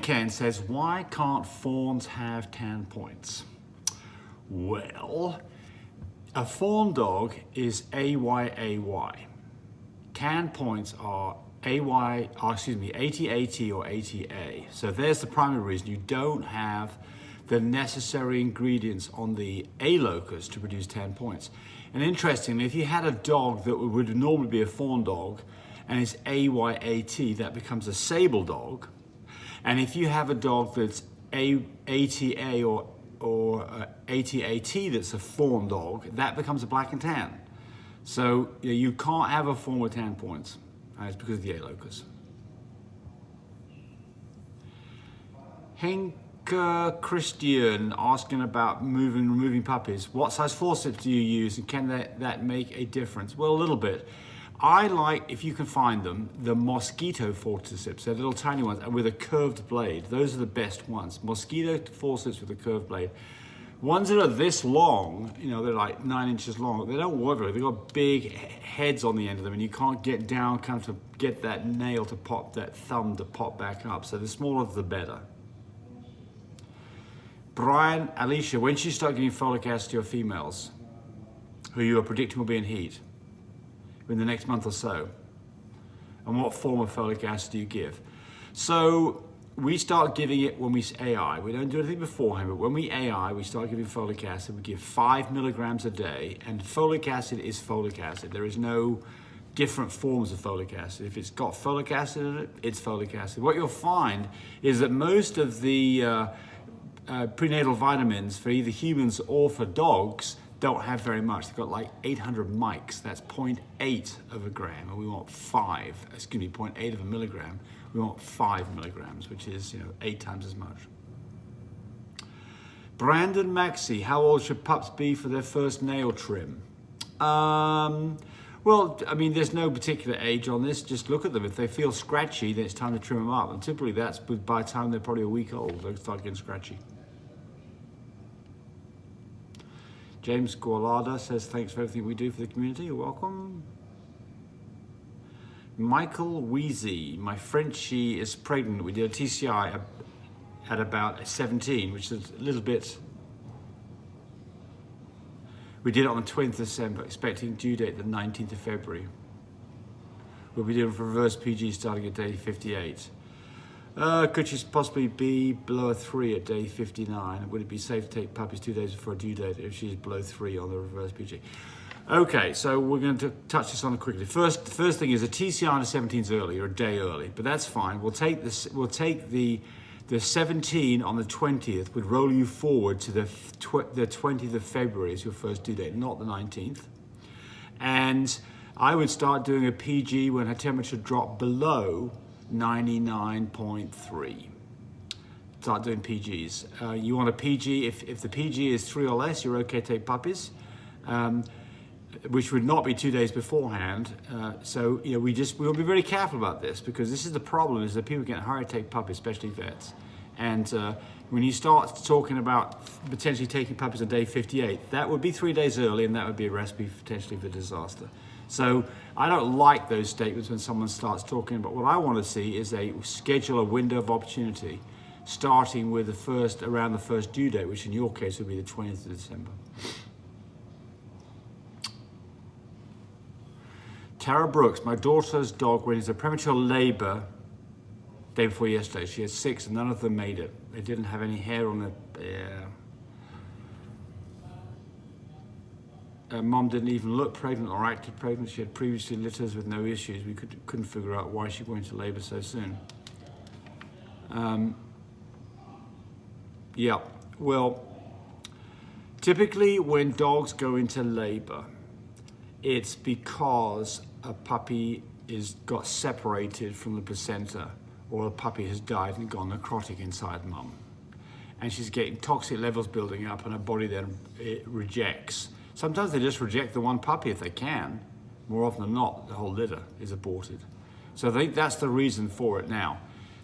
Ken says, why can't fawns have tan points? Well, a fawn dog is AYAY. Tan points are AT-AT or ATA. So there's the primary reason you don't have the necessary ingredients on the A locus to produce tan points. And interestingly, if you had a dog that would normally be a fawn dog and it's AYAT, that becomes a sable dog. And if you have a dog that's ATA or AT-AT that's a fawn dog, that becomes a black and tan. So you can't have a fawn with tan points. And it's because of the A locus. Henk Christian asking about removing puppies. What size forceps do you use, and can that make a difference? Well, a little bit. I like, if you can find them, the mosquito forceps. They're little tiny ones and with a curved blade. Those are the best ones. Mosquito forceps with a curved blade. Ones that are this long, they're like 9 inches long. They don't work very well. They've got big heads on the end of them, and you can't get down kind of to get that nail to pop, that thumb to pop back up. So the smaller the better. Brian, Alicia, when should you start giving folic acid to your females who you are predicting will be in heat in the next month or so? And what form of folic acid do you give? So we start giving it when we AI. We don't do anything beforehand, but when we AI, we start giving folic acid. We give 5 milligrams a day, and folic acid is folic acid. There is no different forms of folic acid. If it's got folic acid in it, it's folic acid. What you'll find is that most of the prenatal vitamins for either humans or for dogs don't have very much. They've got like 800 mics. That's 0.8 of a gram, and we want 0.8 of a milligram. We want 5 milligrams, which is 8 times as much. Brandon Maxey, how old should pups be for their first nail trim? Well, I mean, there's no particular age on this. Just look at them. If they feel scratchy, then it's time to trim them up. And typically that's by the time they're probably a week old, they start getting scratchy. James Gualada says, thanks for everything we do for the community. You're welcome. Michael Wheezy, my Frenchie is pregnant. We did a TCI at about 17, which is a little bit. We did it on the 20th of December, expecting due date the 19th of February. We'll be doing reverse PG starting at day 58. Could she possibly be below a 3 at day 59? Would it be safe to take puppies 2 days before a due date if she's below 3 on the reverse PG? Okay, so we're going to touch this on quickly. The first thing is a TCI on the 17 is early, or a day early, but that's fine. We'll take this. We'll take the 17 on the 20th. Would roll you forward to the 20th of February as your first due date, not the 19th. And I would start doing a PG when her temperature dropped below 99.3. Start doing PGs. You want a PG, if the PG is 3 or less, you're okay to take puppies, which would not be 2 days beforehand. So we'll be very careful about this, because this is the problem, is that people get hurry to take puppies, especially vets. And when you start talking about potentially taking puppies on day 58, that would be 3 days early, and that would be a recipe potentially for disaster. So I don't like those statements when someone starts talking about. What I want to see is schedule a window of opportunity, starting with around the first due date, which in your case would be the 20th of December. Tara Brooks, my daughter's dog went into premature labor day before yesterday. She had 6 and none of them made it. They didn't have any hair on their. Mom didn't even look pregnant or acted pregnant. She had previously litters with no issues. We couldn't figure out why she went into labor so soon. Yeah, well, typically when dogs go into labor, it's because a puppy got separated from the placenta, or a puppy has died and gone necrotic inside mum. And she's getting toxic levels building up, and her body then rejects. Sometimes they just reject the one puppy if they can. More often than not, the whole litter is aborted. So I think that's the reason for it. Now,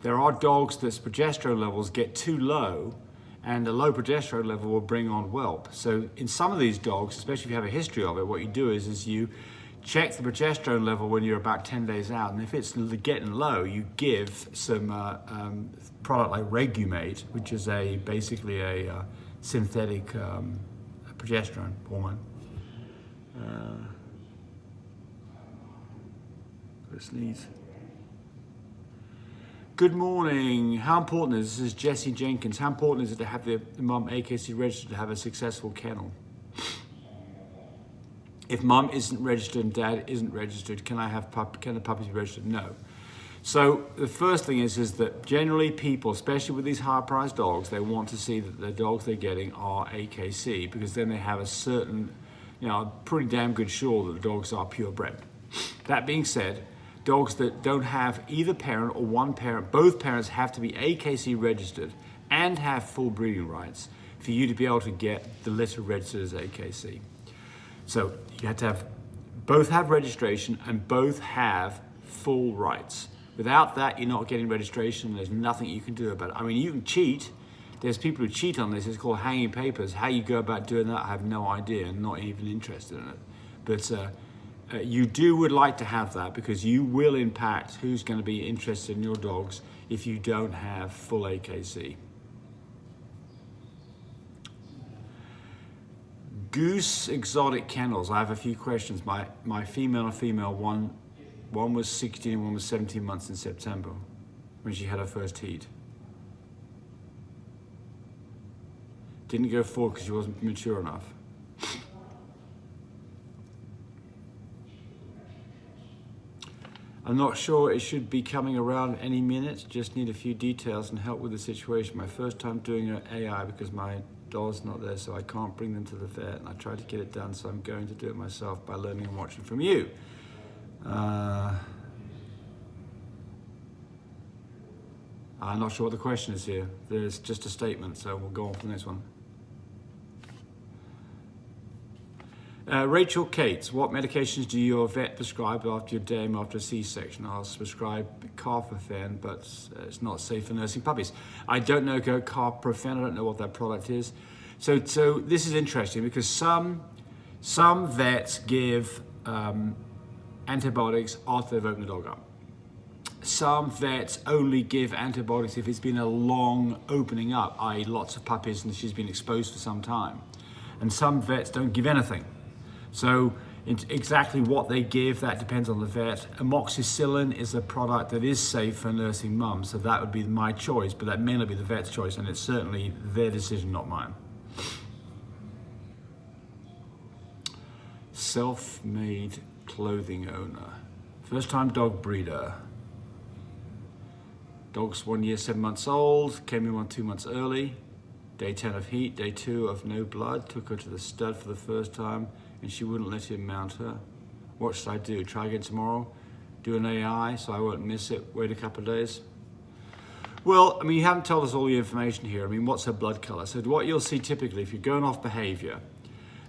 there are dogs that's progesterone levels get too low, and a low progesterone level will bring on whelp. So in some of these dogs, especially if you have a history of it, what you do is you check the progesterone level when you're about 10 days out, and if it's getting low, you give some product like Regulate, which is basically a synthetic progesterone hormone. Sneeze. Good morning. How important is this? Is Jesse Jenkins. How important is it to have the mum AKC registered to have a successful kennel? If mum isn't registered and dad isn't registered, can the puppies be registered? No. So the first thing is that generally people, especially with these high-priced dogs, they want to see that the dogs they're getting are AKC, because then they have a certain, pretty damn good sure that the dogs are purebred. That being said, dogs that don't have either parent or one parent, both parents have to be AKC registered and have full breeding rights for you to be able to get the litter registered as AKC. So you have to have both have registration and both have full rights. Without that, you're not getting registration. There's nothing you can do about it. I mean, you can cheat. There's people who cheat on this. It's called hanging papers. How you go about doing that, I have no idea and not even interested in it. But you would like to have that, because you will impact who's going to be interested in your dogs if you don't have full AKC. Goose exotic kennels. I have a few questions. My female and female, one was 16 and one was 17 months in September when she had her first heat. Didn't go forward because she wasn't mature enough. I'm not sure it should be coming around any minute. Just need a few details and help with the situation. My first time doing an AI because my dog's not there, so I can't bring them to the vet. And I tried to get it done, so I'm going to do it myself by learning and watching from you. I'm not sure what the question is here. There's just a statement, so we'll go on to the next one. Rachel Cates, what medications do your vet prescribe after your DEM after a C-section? I'll prescribe carprofen, but it's not safe for nursing puppies. I don't know carprofen. I don't know what that product is. So this is interesting, because some vets give antibiotics after they've opened the dog up. Some vets only give antibiotics if it's been a long opening up, i.e. lots of puppies and she's been exposed for some time. And some vets don't give anything. So exactly what they give, that depends on the vet. Amoxicillin is a product that is safe for nursing mums, so that would be my choice, but that may not be the vet's choice, and it's certainly their decision, not mine. Self-made clothing owner. First time dog breeder. Dog's 1 year, 7 months old, came in 2 months early. Day 10 of heat, day 2 of no blood. Took her to the stud for the first time and she wouldn't let him mount her. What should I do? Try again tomorrow? Do an AI so I won't miss it? Wait a couple of days? Well, I mean, you haven't told us all the information here. I mean, what's her blood color? So what you'll see typically, if you're going off behavior,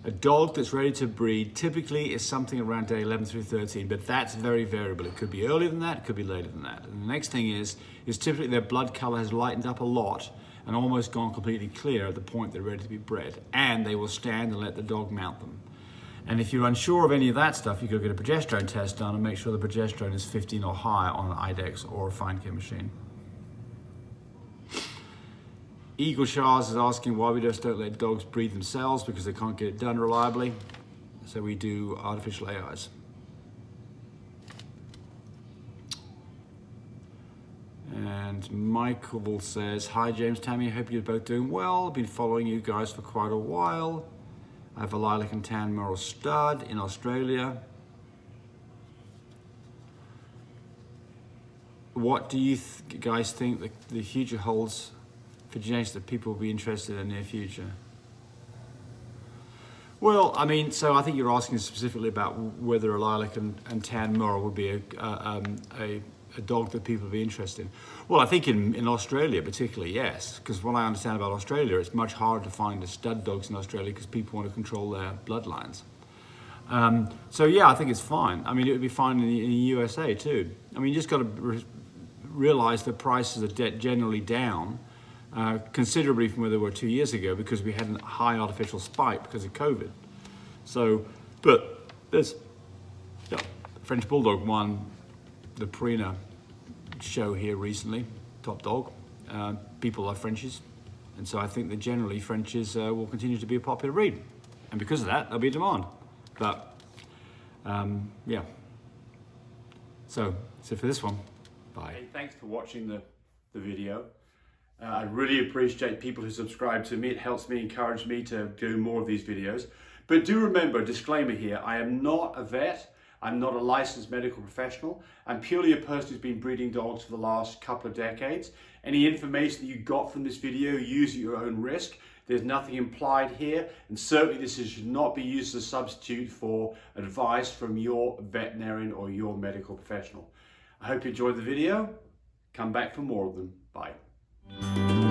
a dog that's ready to breed typically is something around day 11 through 13, but that's very variable. It could be earlier than that, it could be later than that. And the next thing is typically their blood color has lightened up a lot and almost gone completely clear at the point they're ready to be bred. And they will stand and let the dog mount them. And if you're unsure of any of that stuff, you go get a progesterone test done and make sure the progesterone is 15 or higher on an IDEX or a fine care machine. Eagle Shars is asking why we just don't let dogs breed themselves, because they can't get it done reliably. So we do artificial AIs. And Michael says, hi James, Tammy, I hope you're both doing well. I've been following you guys for quite a while. I have a lilac and tan merle stud in Australia. What do you guys think the future holds for genetics that people will be interested in the near future? Well, I mean, so I think you're asking specifically about whether a lilac and tan merle would be a dog that people would be interested in. Well, I think in Australia particularly, yes, because what I understand about Australia, it's much harder to find the stud dogs in Australia because people want to control their bloodlines. So yeah, I think it's fine. I mean, it would be fine in the USA too. I mean, you just got to realize that prices are generally down considerably from where they were 2 years ago, because we had a high artificial spike because of COVID. So, but there's French Bulldog won the Purina show here recently, top dog. People love Frenchies, and so I think that generally Frenchies will continue to be a popular breed, and because of that there'll be a demand. But yeah, so for this one, bye. Hey, thanks for watching the video. I really appreciate people who subscribe to me. It helps me, encourage me to do more of these videos. But do remember, disclaimer here, I am not a vet. I'm not a licensed medical professional. I'm purely a person who's been breeding dogs for the last couple of decades. Any information that you got from this video, use at your own risk. There's nothing implied here, and certainly this should not be used as a substitute for advice from your veterinarian or your medical professional. I hope you enjoyed the video. Come back for more of them. Bye.